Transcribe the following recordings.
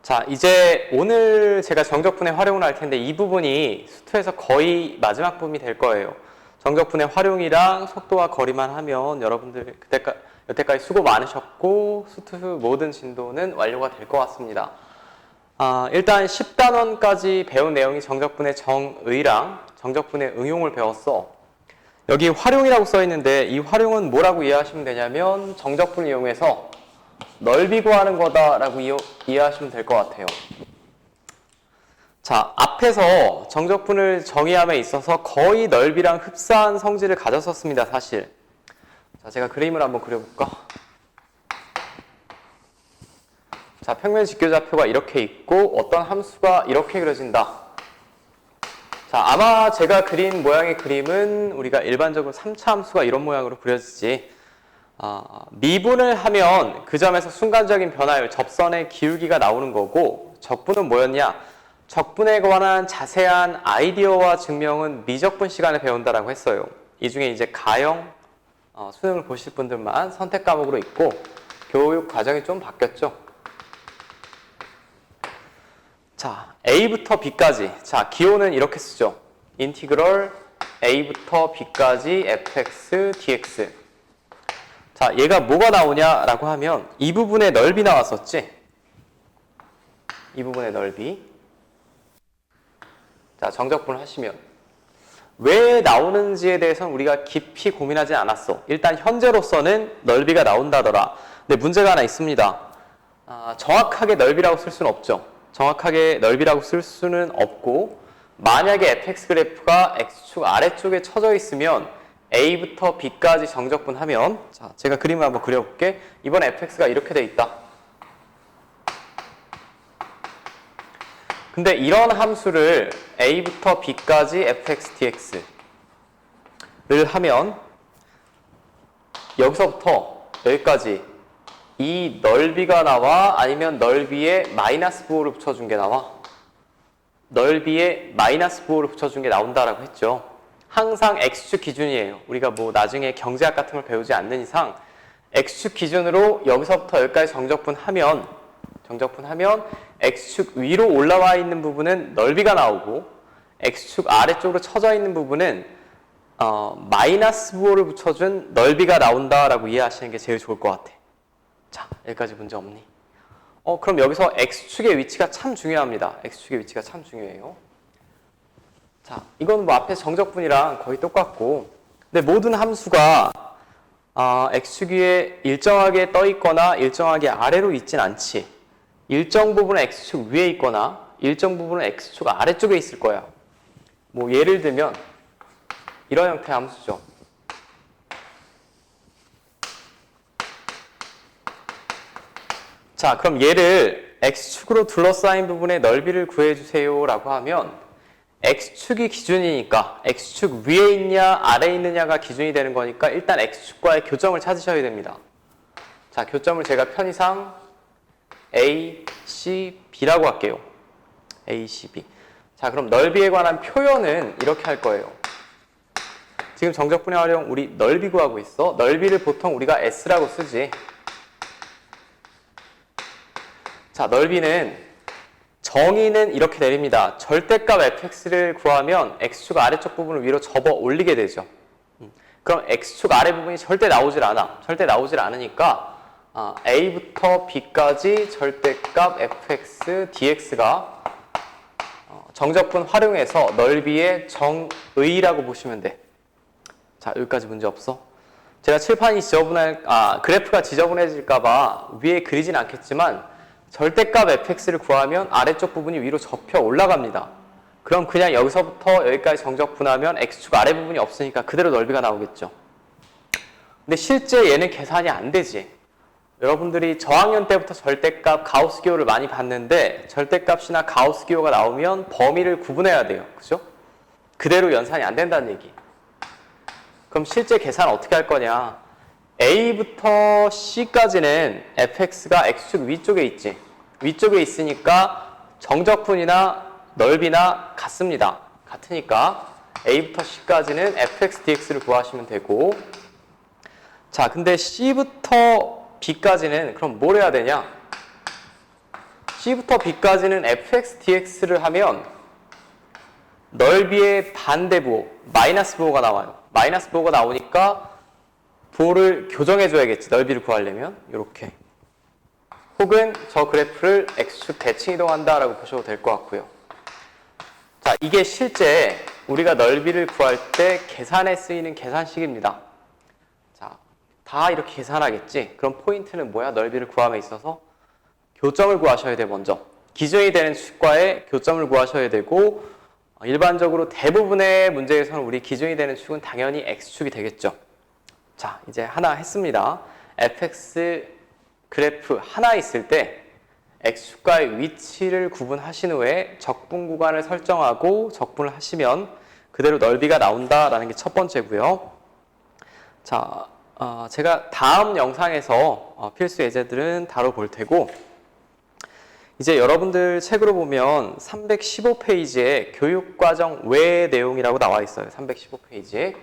자, 이제 오늘 제가 정적분의 활용을 할 텐데 이 부분이 수투에서 거의 마지막 부분이 될 거예요. 정적분의 활용이랑 속도와 거리만 하면 여러분들 여태까지 수고 많으셨고 수투 모든 진도는 완료가 될 것 같습니다. 일단 10단원까지 배운 내용이 정적분의 정의랑 정적분의 응용을 배웠어. 여기 활용이라고 써 있는데 이 활용은 뭐라고 이해하시면 되냐면 정적분을 이용해서 넓이 구하는 거다라고 이해하시면 될 것 같아요. 자, 앞에서 정적분을 정의함에 있어서 거의 넓이랑 흡사한 성질을 가졌었습니다, 사실. 자, 제가 그림을 한번 그려볼까? 자, 평면 직교좌표가 이렇게 있고 어떤 함수가 이렇게 그려진다. 자, 아마 제가 그린 모양의 그림은 우리가 일반적으로 3차 함수가 이런 모양으로 그려지지. 미분을 하면 그 점에서 순간적인 변화율, 접선의 기울기가 나오는 거고, 적분은 뭐였냐? 적분에 관한 자세한 아이디어와 증명은 미적분 시간에 배운다라고 했어요. 이 중에 이제 가형 수능을 보실 분들만 선택 과목으로 있고 교육 과정이 좀 바뀌었죠. 자, A부터 B까지. 자, 기호는 이렇게 쓰죠. 인티그럴 A부터 B까지 fx dx. 자, 얘가 뭐가 나오냐라고 하면 이 부분의 넓이 나왔었지? 이 부분의 넓이. 자, 정적분을 하시면 왜 나오는지에 대해서는 우리가 깊이 고민하지 않았어. 일단 현재로서는 넓이가 나온다더라. 근데 문제가 하나 있습니다. 정확하게 넓이라고 쓸 수는 없죠. 정확하게 넓이라고 쓸 수는 없고, 만약에 fx 그래프가 x축 아래쪽에 쳐져 있으면 A부터 B까지 정적분하면, 자, 제가 그림을 한번 그려볼게. 이번 fx가 이렇게 돼 있다. 근데 이런 함수를 A부터 B까지 fx dx를 하면 여기서부터 여기까지 이 넓이가 나와? 아니면 넓이에 마이너스 부호를 붙여준 게 나와? 넓이에 마이너스 부호를 붙여준 게 나온다라고 했죠. 항상 x축 기준이에요. 우리가 뭐 나중에 경제학 같은 걸 배우지 않는 이상 x축 기준으로 여기서부터 여기까지 정적분하면 x축 위로 올라와 있는 부분은 넓이가 나오고 x축 아래쪽으로 쳐져 있는 부분은 마이너스 부호를 붙여준 넓이가 나온다라고 이해하시는 게 제일 좋을 것 같아. 자, 여기까지 문제 없니? 그럼 여기서 x축의 위치가 참 중요합니다. x축의 위치가 참 중요해요. 자, 이건 뭐 앞에 정적분이랑 거의 똑같고, 근데 모든 함수가 x축 위에 일정하게 떠 있거나 일정하게 아래로 있진 않지. 일정 부분은 x축 위에 있거나 일정 부분은 x축 아래쪽에 있을 거야. 뭐 예를 들면 이런 형태의 함수죠. 자, 그럼 얘를 x축으로 둘러싸인 부분의 넓이를 구해주세요 라고 하면 x축이 기준이니까 x축 위에 있냐 아래에 있느냐가 기준이 되는 거니까 일단 x축과의 교점을 찾으셔야 됩니다. 자, 교점을 제가 편의상 A, C, B라고 할게요. A, C, B. 자, 그럼 넓이에 관한 표현은 이렇게 할 거예요. 지금 정적분의 활용 우리 넓이 구하고 있어. 넓이를 보통 우리가 S라고 쓰지. 자, 넓이는 정의는 이렇게 내립니다. 절대값 fx를 구하면 x축 아래쪽 부분을 위로 접어 올리게 되죠. 그럼 x축 아래 부분이 절대 나오질 않아. 절대 나오질 않으니까 A부터 B까지 절대값 fx dx가 정적분 활용해서 넓이의 정의라고 보시면 돼. 자, 여기까지 문제 없어? 제가 칠판이 그래프가 지저분해질까봐 위에 그리진 않겠지만 절대값 fx를 구하면 아래쪽 부분이 위로 접혀 올라갑니다. 그럼 그냥 여기서부터 여기까지 정적분하면 x축 아래 부분이 없으니까 그대로 넓이가 나오겠죠. 근데 실제 얘는 계산이 안 되지. 여러분들이 저학년 때부터 절대값 가우스 기호를 많이 봤는데 절대값이나 가우스 기호가 나오면 범위를 구분해야 돼요. 그죠? 그대로 연산이 안 된다는 얘기. 그럼 실제 계산 어떻게 할 거냐? A부터 C까지는 fx가 x축 위쪽에 있지. 위쪽에 있으니까 정적분이나 넓이나 같습니다. 같으니까 A부터 C까지는 fx dx를 구하시면 되고, 자, 근데 C부터 B까지는 그럼 뭘 해야 되냐? C부터 B까지는 fx, dx를 하면 넓이의 반대부호, 마이너스 부호가 나와요. 마이너스 부호가 나오니까 부호를 교정해줘야겠지. 넓이를 구하려면 이렇게. 혹은 저 그래프를 x축 대칭 이동한다라고 보셔도 될 것 같고요. 자, 이게 실제 우리가 넓이를 구할 때 계산에 쓰이는 계산식입니다. 자, 다 이렇게 계산하겠지. 그럼 포인트는 뭐야? 넓이를 구함에 있어서 교점을 구하셔야 돼. 먼저 기준이 되는 축과의 교점을 구하셔야 되고, 일반적으로 대부분의 문제에서는 우리 기준이 되는 축은 당연히 x축이 되겠죠. 자, 이제 하나 했습니다. fx 그래프 하나 있을 때 x축과의 위치를 구분하신 후에 적분 구간을 설정하고 적분을 하시면 그대로 넓이가 나온다라는 게 첫 번째고요. 자, 제가 다음 영상에서 필수 예제들은 다뤄볼 테고, 이제 여러분들 책으로 보면 315페이지에 교육과정 외 내용이라고 나와 있어요. 315페이지에.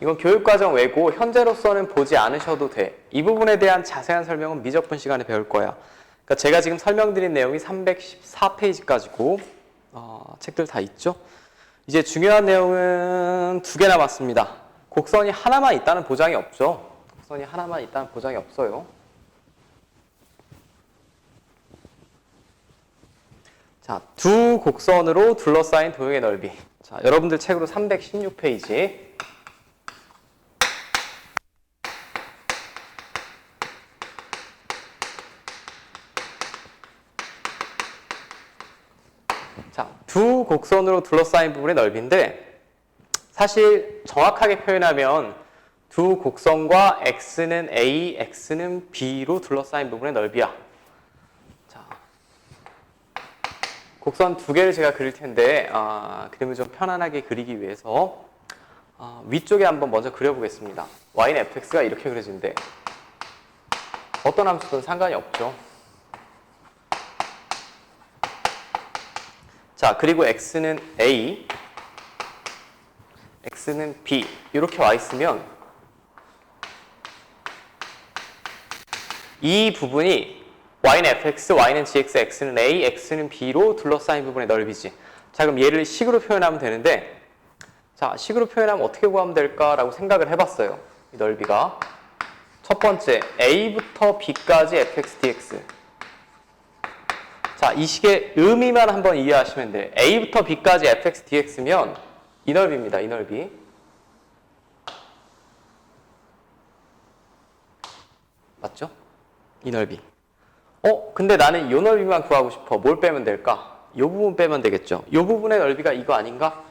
이건 교육과정 외고 현재로서는 보지 않으셔도 돼. 이 부분에 대한 자세한 설명은 미적분 시간에 배울 거야. 그러니까 제가 지금 설명드린 내용이 314페이지까지고 책들 다 있죠? 이제 중요한 내용은 2개 남았습니다. 곡선이 하나만 있다는 보장이 없죠. 곡선이 하나만 있다는 보장이 없어요. 자, 두 곡선으로 둘러싸인 도형의 넓이. 자, 여러분들 책으로 316페이지. 자, 두 곡선으로 둘러싸인 부분의 넓이인데, 사실 정확하게 표현하면 두 곡선과 x는 a, x는 b로 둘러싸인 부분의 넓이야. 자, 곡선 2개를 제가 그릴 텐데, 그림을 좀 편안하게 그리기 위해서 위쪽에 한번 먼저 그려보겠습니다. y는 fx가 이렇게 그려진대. 어떤 함수든 상관이 없죠. 자, 그리고 x는 a, x는 b 이렇게 와 있으면 이 부분이 y는 fx, y는 gx, x는 a, x는 b로 둘러싸인 부분의 넓이지. 자, 그럼 얘를 식으로 표현하면 되는데, 자, 식으로 표현하면 어떻게 구하면 될까라고 생각을 해봤어요. 이 넓이가 첫 번째 a부터 b까지 fx, dx. 자, 이 식의 의미만 한번 이해하시면 돼. a부터 b까지 fx, dx면 이 넓이입니다. 이 넓이. 맞죠? 이 넓이. 근데 나는 이 넓이만 구하고 싶어. 뭘 빼면 될까? 이 부분 빼면 되겠죠. 이 부분의 넓이가 이거 아닌가?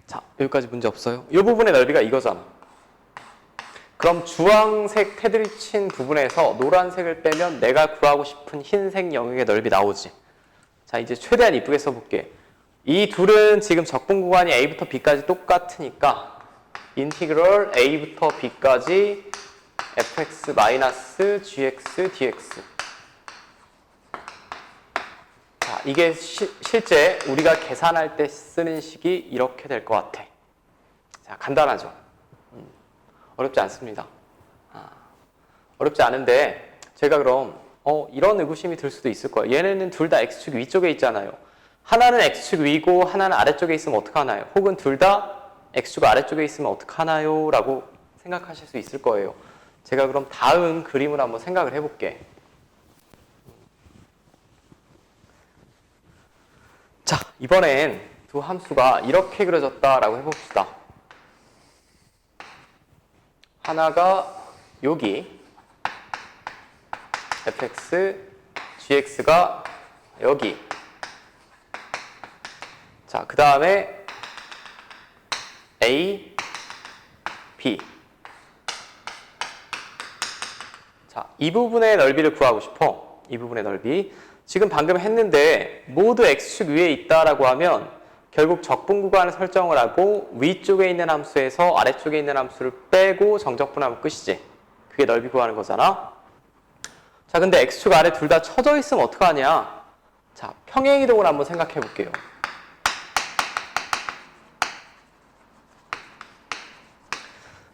자, 여기까지 문제 없어요? 이 부분의 넓이가 이거잖아. 그럼 주황색 테두리 친 부분에서 노란색을 빼면 내가 구하고 싶은 흰색 영역의 넓이 나오지. 자, 이제 최대한 이쁘게 써볼게. 이 둘은 지금 적분 구간이 a부터 b까지 똑같으니까 인티그럴 a부터 b까지 fx 마이너스 gx dx. 자, 이게 실제 우리가 계산할 때 쓰는 식이 이렇게 될 것 같아. 자, 간단하죠? 어렵지 않습니다. 어렵지 않은데 제가 그럼 이런 의구심이 들 수도 있을 거예요. 얘네는 둘 다 x축 위쪽에 있잖아요. 하나는 x축 위고 하나는 아래쪽에 있으면 어떡하나요? 혹은 둘 다 x축 아래쪽에 있으면 어떡하나요? 라고 생각하실 수 있을 거예요. 제가 그럼 다음 그림을 한번 생각을 해볼게. 자, 이번엔 두 함수가 이렇게 그려졌다라고 해봅시다. 하나가 여기 fx, gx가 여기. 자, 그 다음에 a, b. 자, 이 부분의 넓이를 구하고 싶어. 이 부분의 넓이. 지금 방금 했는데 모두 x축 위에 있다라고 하면 결국 적분 구간을 설정을 하고 위쪽에 있는 함수에서 아래쪽에 있는 함수를 빼고 정적분하면 끝이지. 그게 넓이 구하는 거잖아. 자, 근데 x축 아래 둘 다 쳐져 있으면 어떡하냐? 자, 평행이동을 한번 생각해 볼게요.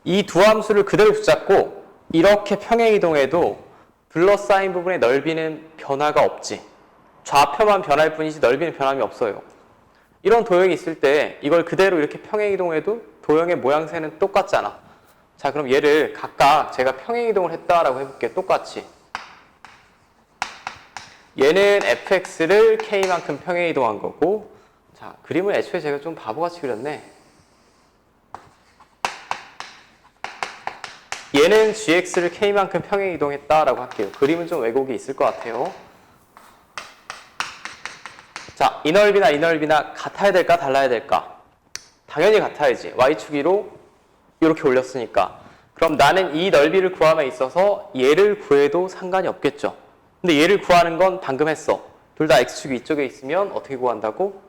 이 두 함수를 그대로 붙잡고 이렇게 평행이동해도 둘러싸인 부분의 넓이는 변화가 없지. 좌표만 변할 뿐이지 넓이는 변함이 없어요. 이런 도형이 있을 때 이걸 그대로 이렇게 평행이동해도 도형의 모양새는 똑같잖아. 자, 그럼 얘를 각각 제가 평행이동을 했다라고 해볼게. 똑같이. 얘는 fx를 k만큼 평행이동한 거고, 자, 그림을 애초에 제가 좀 바보같이 그렸네. 얘는 gx를 k만큼 평행이동했다라고 할게요. 그림은 좀 왜곡이 있을 것 같아요. 자, 이 넓이나 이 넓이나 같아야 될까 달라야 될까? 당연히 같아야지. y축 위로 이렇게 올렸으니까. 그럼 나는 이 넓이를 구함에 있어서 얘를 구해도 상관이 없겠죠. 근데 얘를 구하는 건 방금 했어. 둘 다 x축이 이쪽에 있으면 어떻게 구한다고?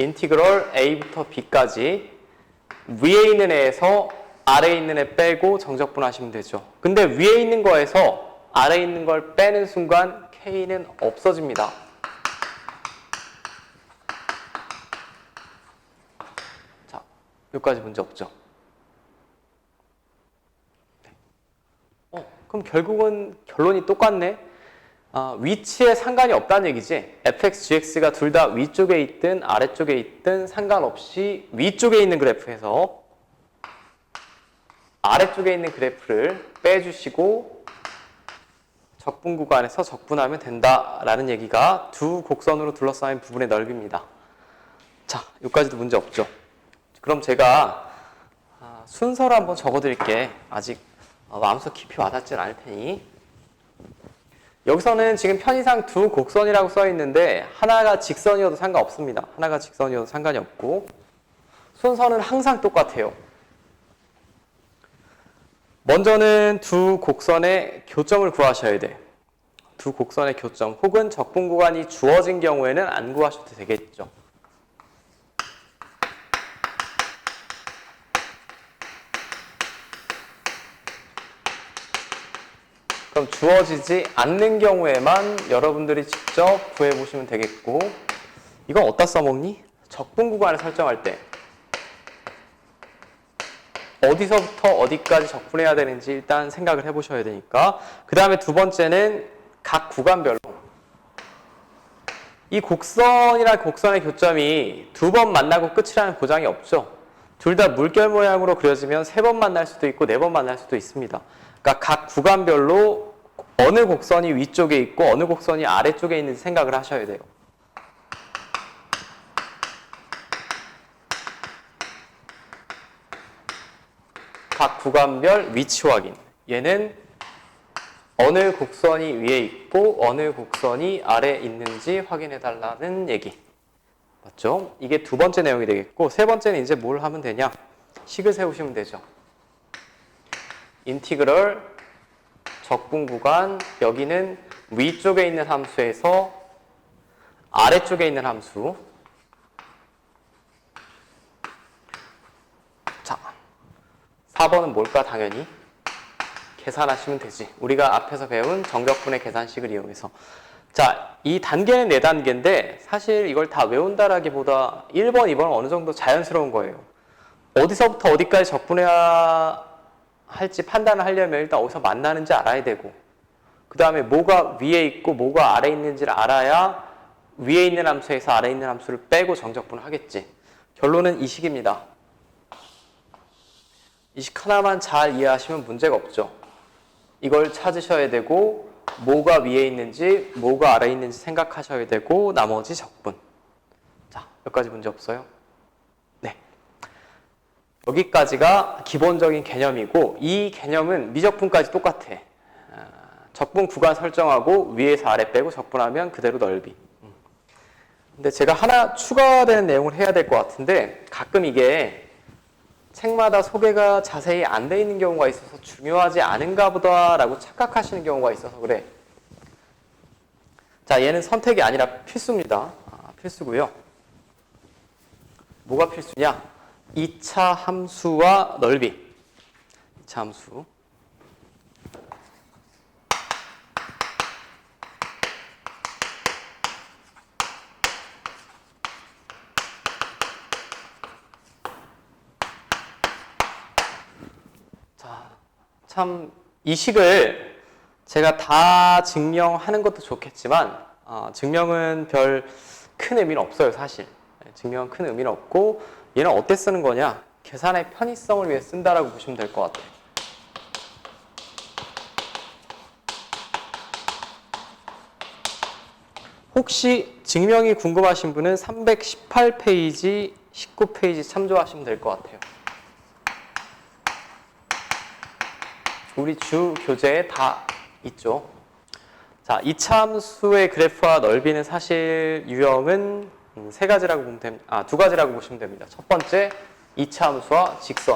인티그럴 a부터 b까지 위에 있는 애에서 아래에 있는 애 빼고 정적분 하시면 되죠. 근데 위에 있는 거에서 아래에 있는 걸 빼는 순간 k는 없어집니다. 자, 여기까지 문제 없죠? 그럼 결국은 결론이 똑같네. 위치에 상관이 없다는 얘기지. fx, gx가 둘 다 위쪽에 있든 아래쪽에 있든 상관없이 위쪽에 있는 그래프에서 아래쪽에 있는 그래프를 빼주시고 적분 구간에서 적분하면 된다라는 얘기가 두 곡선으로 둘러싸인 부분의 넓이입니다. 자, 여기까지도 문제 없죠. 그럼 제가 순서를 한번 적어드릴게. 아직 마음속 깊이 와닿진 않을 테니. 여기서는 지금 편의상 두 곡선이라고 써 있는데 하나가 직선이어도 상관없습니다. 하나가 직선이어도 상관이 없고 순서는 항상 똑같아요. 먼저는 두 곡선의 교점을 구하셔야 돼. 두 곡선의 교점 혹은 적분 구간이 주어진 경우에는 안 구하셔도 되겠죠. 그럼 주어지지 않는 경우에만 여러분들이 직접 구해보시면 되겠고, 이건 어디다 써먹니? 적분 구간을 설정할 때 어디서부터 어디까지 적분해야 되는지 일단 생각을 해보셔야 되니까. 그 다음에 두 번째는 각 구간별로 이 곡선이랑 곡선의 교점이 두 번 만나고 끝이라는 보장이 없죠. 둘 다 물결 모양으로 그려지면 세 번 만날 수도 있고 네 번 만날 수도 있습니다. 그러니까 각 구간별로 어느 곡선이 위쪽에 있고 어느 곡선이 아래쪽에 있는지 생각을 하셔야 돼요. 각 구간별 위치 확인. 얘는 어느 곡선이 위에 있고 어느 곡선이 아래에 있는지 확인해 달라는 얘기. 맞죠? 이게 두 번째 내용이 되겠고, 세 번째는 이제 뭘 하면 되냐? 식을 세우시면 되죠. 인티그럴 적분 구간, 여기는 위쪽에 있는 함수에서 아래쪽에 있는 함수. 자, 4번은 뭘까? 당연히 계산하시면 되지. 우리가 앞에서 배운 정적분의 계산식을 이용해서. 자, 이 단계는 4단계인데 사실 이걸 다 외운다라기보다 1번, 2번은 어느 정도 자연스러운 거예요. 어디서부터 어디까지 적분해야 할지 판단을 하려면 일단 어디서 만나는지 알아야 되고, 그 다음에 뭐가 위에 있고 뭐가 아래에 있는지를 알아야 위에 있는 함수에서 아래에 있는 함수를 빼고 정적분을 하겠지. 결론은 이 식입니다. 이 식 하나만 잘 이해하시면 문제가 없죠. 이걸 찾으셔야 되고 뭐가 위에 있는지 뭐가 아래에 있는지 생각하셔야 되고 나머지 적분. 자, 여기까지 문제 없어요? 네. 여기까지가 기본적인 개념이고 이 개념은 미적분까지 똑같아. 적분 구간 설정하고 위에서 아래 빼고 적분하면 그대로 넓이. 근데 제가 하나 추가되는 내용을 해야 될 것 같은데 가끔 이게 책마다 소개가 자세히 안 돼 있는 경우가 있어서 중요하지 않은가 보다라고 착각하시는 경우가 있어서 그래. 자, 얘는 선택이 아니라 필수입니다. 필수고요. 뭐가 필수냐? 2차 함수와 넓이. 2차 함수. 참 이 식을 제가 다 증명하는 것도 좋겠지만 증명은 별 큰 의미는 없어요, 사실. 증명은 큰 의미는 없고 얘는 어때 쓰는 거냐? 계산의 편의성을 위해 쓴다라고 보시면 될 것 같아요. 혹시 증명이 궁금하신 분은 318페이지, 19페이지 참조하시면 될 것 같아요. 우리 주 교재에 다 있죠. 자, 이차함수의 그래프와 넓이는 사실 유형은 세 가지라고 보면 됩니다. 두 가지라고 보시면 됩니다. 첫 번째, 이차함수와 직선.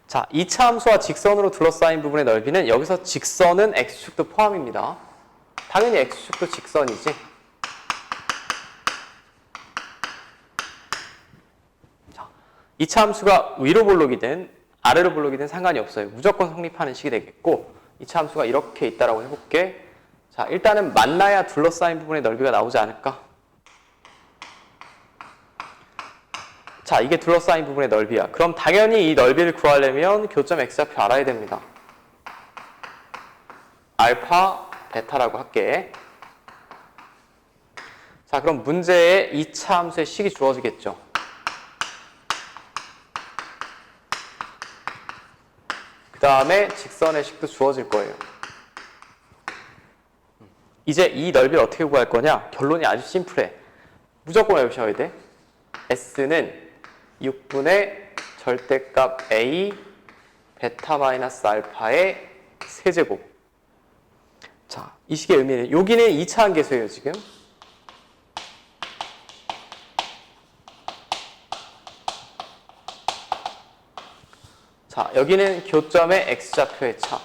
자, 이차함수와 직선으로 둘러싸인 부분의 넓이는 여기서 직선은 x축도 포함입니다. 당연히 x축도 직선이지. 자, 이차함수가 위로 볼록이든 아래로 볼록이든 상관이 없어요. 무조건 성립하는 식이 되겠고 이차함수가 이렇게 있다라고 해볼게. 자, 일단은 만나야 둘러싸인 부분의 넓이가 나오지 않을까? 자, 이게 둘러싸인 부분의 넓이야. 그럼 당연히 이 넓이를 구하려면 교점 x좌표 알아야 됩니다. 알파, 베타라고 할게. 자, 그럼 문제에 2차 함수의 식이 주어지겠죠. 그 다음에 직선의 식도 주어질 거예요. 이제 이 넓이를 어떻게 구할 거냐? 결론이 아주 심플해. 무조건 외우셔야 돼. S는 6분의 절대값 A 베타 마이너스 알파의 세제곱. 자, 이 식의 의미는 여기는 2차 함계수예요, 지금. 자, 여기는 교점의 x좌표의 차.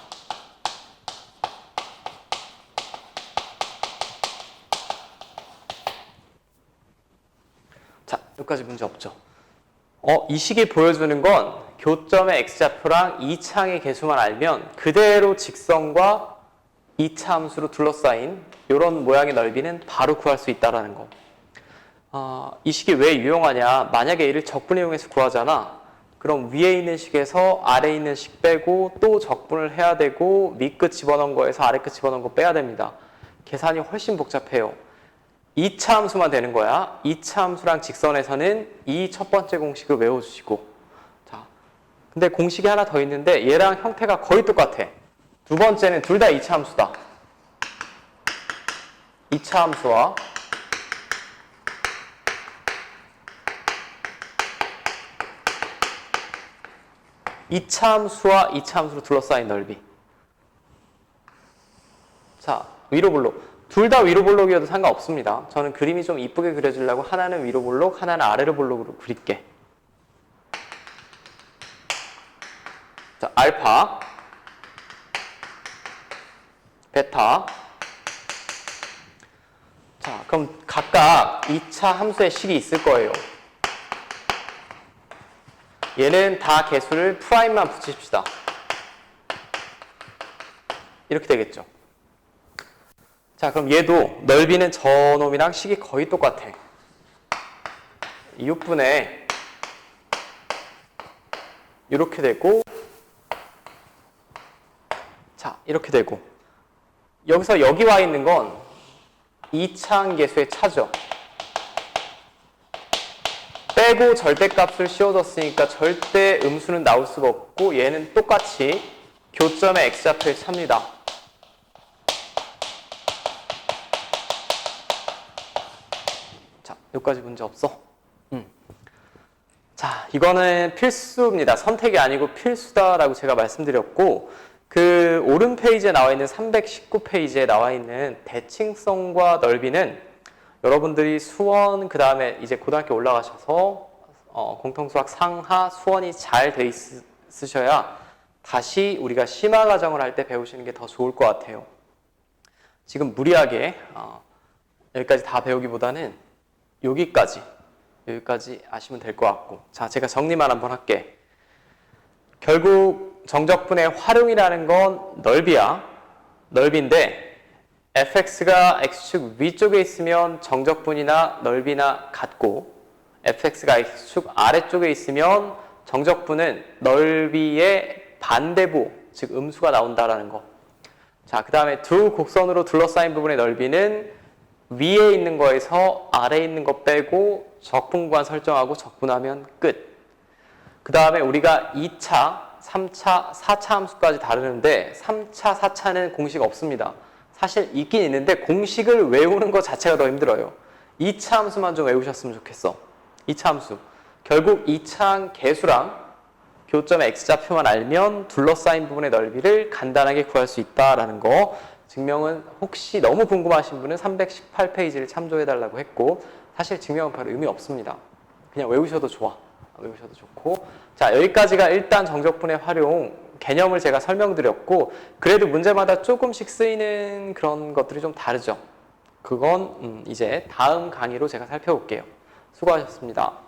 자, 여기까지 문제 없죠? 이 식이 보여주는 건 교점의 x좌표랑 2차항의 개수만 알면 그대로 직선과 2차 함수로 둘러싸인 이런 모양의 넓이는 바로 구할 수 있다는 거. 이 식이 왜 유용하냐? 만약에 얘를 적분 이용해서 구하잖아. 그럼 위에 있는 식에서 아래에 있는 식 빼고 또 적분을 해야 되고 밑끝 집어넣은 거에서 아래끝 집어넣은 거 빼야 됩니다. 계산이 훨씬 복잡해요. 2차 함수만 되는 거야. 2차 함수랑 직선에서는 이 첫 번째 공식을 외워주시고. 자, 근데 공식이 하나 더 있는데 얘랑 형태가 거의 똑같아. 두 번째는 둘 다 2차 함수다. 2차 함수와 2차 함수와 2차 함수로 둘러싸인 넓이. 자, 위로 볼록. 둘 다 위로 볼록이어도 상관없습니다. 저는 그림이 좀 이쁘게 그려주려고 하나는 위로 볼록, 하나는 아래로 볼록으로 그릴게. 자, 알파, 베타. 자, 그럼 각각 2차 함수의 식이 있을 거예요. 얘는 다 개수를 프라임만 붙이십시다. 이렇게 되겠죠. 자, 그럼 얘도 넓이는 저놈이랑 식이 거의 똑같아. 6분의 이렇게 되고, 자, 이렇게 되고. 여기서 여기 와 있는 건 2차항 계수의 차죠. 빼고 절대값을 씌워줬으니까 절대 음수는 나올 수가 없고 얘는 똑같이 교점의 x좌표의 차입니다. 자, 여기까지 문제 없어? 자, 이거는 필수입니다. 선택이 아니고 필수다라고 제가 말씀드렸고 그 오른 페이지에 나와 있는 319페이지에 나와 있는 대칭성과 넓이는 여러분들이 수원 그 다음에 이제 고등학교 올라가셔서 공통수학 상하 수원이 잘 돼 있으셔야 다시 우리가 심화 과정을 할 때 배우시는 게 더 좋을 것 같아요. 지금 무리하게 여기까지 다 배우기보다는 여기까지 아시면 될 것 같고. 자, 제가 정리만 한번 할게. 결국 정적분의 활용이라는 건 넓이야. 넓이인데 fx가 x축 위쪽에 있으면 정적분이나 넓이나 같고 fx가 x축 아래쪽에 있으면 정적분은 넓이의 반대부, 즉 음수가 나온다라는 거. 자, 그 다음에 두 곡선으로 둘러싸인 부분의 넓이는 위에 있는 거에서 아래에 있는 거 빼고 적분 구간 설정하고 적분하면 끝. 그 다음에 우리가 2차, 3차, 4차 함수까지 다루는데 3차, 4차는 공식 없습니다. 사실 있긴 있는데 공식을 외우는 것 자체가 더 힘들어요. 2차 함수만 좀 외우셨으면 좋겠어. 2차 함수. 결국 2차 계수랑 교점의 x좌표만 알면 둘러싸인 부분의 넓이를 간단하게 구할 수 있다라는 거. 증명은 혹시 너무 궁금하신 분은 318페이지를 참조해달라고 했고 사실 증명은 별 의미 없습니다. 그냥 외우셔도 좋아. 외우셔도 좋고. 자, 여기까지가 일단 정적분의 활용 개념을 제가 설명드렸고 그래도 문제마다 조금씩 쓰이는 그런 것들이 좀 다르죠. 그건 이제 다음 강의로 제가 살펴볼게요. 수고하셨습니다.